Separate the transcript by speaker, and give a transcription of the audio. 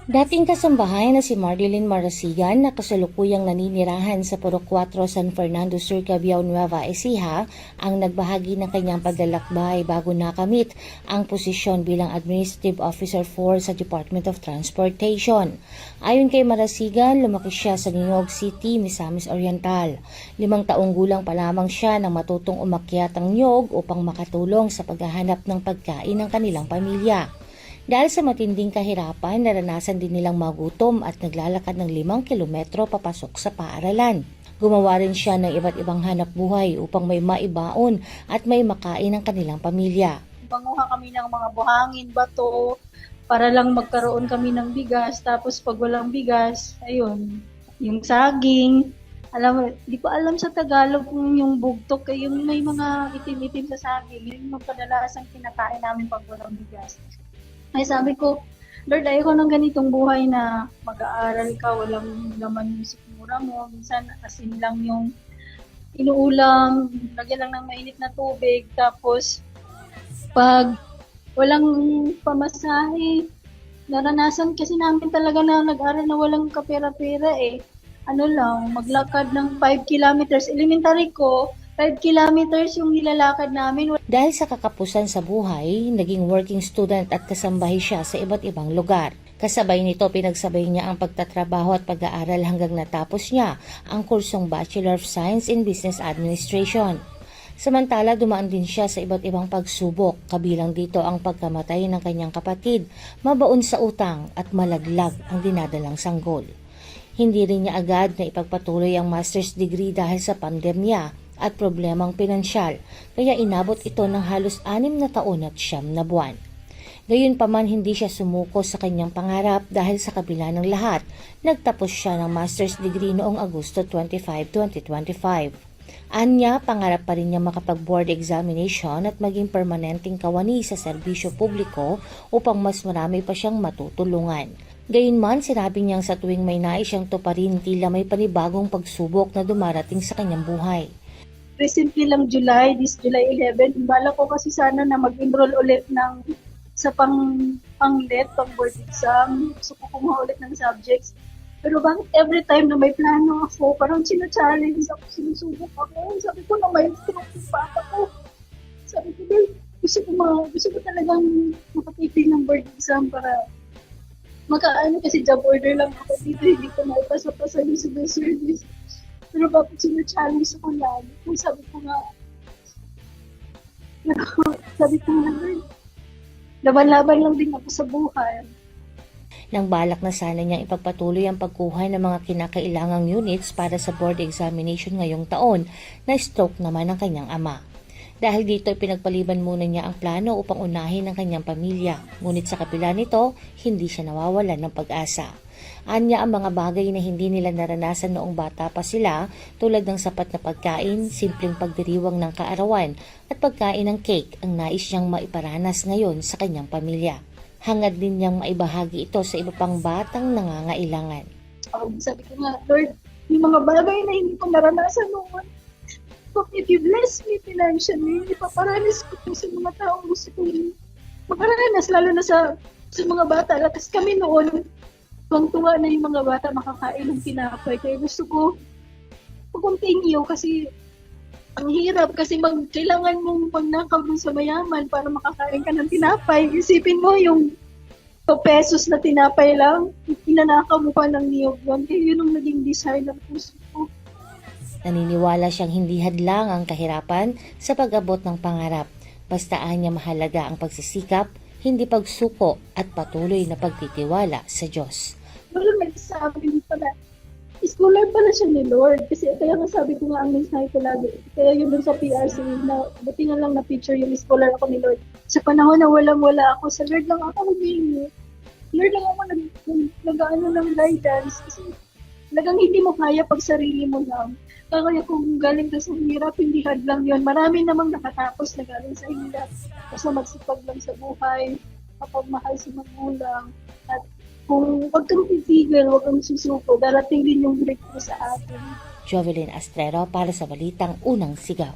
Speaker 1: Dating kasambahay na si Marlene Marasigan na kasalukuyang naninirahan sa Purok 4 San Fernando Sur, Cabiao, Nueva Ecija ang nagbahagi ng kanyang paglalakbay bago nakamit ang posisyon bilang Administrative Officer 4 sa Department of Transportation. Ayon kay Marasigan, lumaki siya sa Ningog City, Misamis Oriental. 5 taong gulang pa lamang siya nang matutong umakyat ang niyog upang makatulong sa paghahanap ng pagkain ng kanilang pamilya. Dahil sa matinding kahirapan, naranasan din nilang magutom at naglalakad ng 5 kilometro papasok sa paaralan. Gumawa rin siya ng iba't ibang hanap buhay upang may maibaon at may makain ng kanilang pamilya.
Speaker 2: Panguha kami ng mga buhangin, bato, para lang magkaroon kami ng bigas. Tapos pag walang bigas, ayun, yung saging. Alam mo, di ko alam sa Tagalog kung yung bugtok, yung may mga itim-itim sa saging. Yun yung kadalasang kinakain namin pag walang bigas. Ay sabi ko, Lord, ayoko ng ganitong buhay na mag-aaral ka, walang laman yung sikmura mo. Minsan asin lang yung inuulam, lagyan lang ng mainit na tubig. Tapos, pag walang pamasahe, naranasan kasi namin talaga na nag-aaral na walang kapera-pera eh. Ano lang, maglakad ng 5 kilometers. Elementary ko, 5 kilometers yung nilalakad namin.
Speaker 1: Dahil sa kakapusan sa buhay, naging working student at kasambahay siya sa iba't ibang lugar. Kasabay nito, pinagsabay niya ang pagtatrabaho at pag-aaral hanggang natapos niya ang kursong Bachelor of Science in Business Administration. Samantala, dumaan din siya sa iba't ibang pagsubok, kabilang dito ang pagkamatay ng kanyang kapatid, mabaon sa utang at malaglag ang dinadalang sanggol. Hindi rin niya agad na ipagpatuloy ang master's degree dahil sa pandemya at problemang pinansyal, kaya inabot ito ng halos 6 na taon at 9 na buwan. Gayunpaman, hindi siya sumuko sa kanyang pangarap dahil sa kabila ng lahat, nagtapos siya ng master's degree noong Agosto 25, 2025. Anya, pangarap pa rin niya makapag-board examination at maging permanenteng kawani sa serbisyo publiko upang mas marami pa siyang matutulungan. Gayunman, sinabi niyang sa tuwing may nais siyang tuparin, tila may panibagong pagsubok na dumarating sa kanyang buhay.
Speaker 2: Recently lang this July 11, bala ko kasi sana na mag-enroll ulit sa pang-let, pang-board exam. Gusto ko kumuha ulit ng subjects. Pero bakit every time na may plano ako, parang sina-challenge ako, sinusubok ako. Sabi ko na may stroke yung bata ko. Sabi ko, gusto ko talagang makapipil ng board exam para makaano kasi job order lang ako dito, hindi ko maipasa-pasa yung civil service. Pero bakit sina-challenge ako lagi? Kung sabi ko nga, laban-laban lang din ako sa buhay.
Speaker 1: Nang balak na sana niyang ipagpatuloy ang pagkuha ng mga kinakailangang units para sa board examination ngayong taon, na-stroke naman ang kanyang ama. Dahil dito, pinagpaliban muna niya ang plano upang unahin ang kanyang pamilya. Ngunit sa kabila nito, hindi siya nawawalan ng pag-asa. Anya, ang mga bagay na hindi nila naranasan noong bata pa sila, tulad ng sapat na pagkain, simpleng pagdiriwang ng kaarawan, at pagkain ng cake ang nais niyang maiparanas ngayon sa kanyang pamilya. Hangad din niyang maibahagi ito sa iba pang batang nangangailangan.
Speaker 2: Sabi ko nga, Lord, yung mga bagay na hindi ko naranasan noon, if you bless me financially, ipaparanas ko sa mga taong gusto kong makaranas, lalo na sa mga bata. Kasi kami noon, tuwang-tuwa na yung mga bata makakain ng tinapay. Kaya gusto ko mag-continue kasi ang hirap kasi kailangan mong magnakaw dun sa mayaman para makakain ka ng tinapay. Isipin mo yung 2 pesos na tinapay lang, inanakaw mo pa ng niyog yun. Kaya yun ang naging desire ng puso ko.
Speaker 1: Naniniwala siyang hindi hadlang ang kahirapan sa pag-abot ng pangarap. Bastaan niya mahalaga ang pagsisikap, hindi pagsuko at patuloy na pagtitiwala sa Diyos.
Speaker 2: Lord, nagsasabi pala, scholar pala siya ni Lord. Kasi kaya nga sabi ko nga ang mensahe ko lagi. Kaya yun dun sa PRC, na buti nga lang na picture yung scholar ako ni Lord. Sa panahon na walang-wala ako, sa Lord lang ako humingi. Lord lang ako nag-ano ng guidance. Kasi talagang hindi mo kaya pag sarili mo lang. Kaya kung galing ka sa hirap, hindi hadlang yun. Marami namang nakatapos na galing sa hirap. Basta magsipag lang sa buhay, kapagmahal sa magulang. At kung wag kang titigil, wag kang susuko, darating din yung breakthrough sa atin.
Speaker 1: Jovelyn Astrero para sa Balitang Unang Sigaw.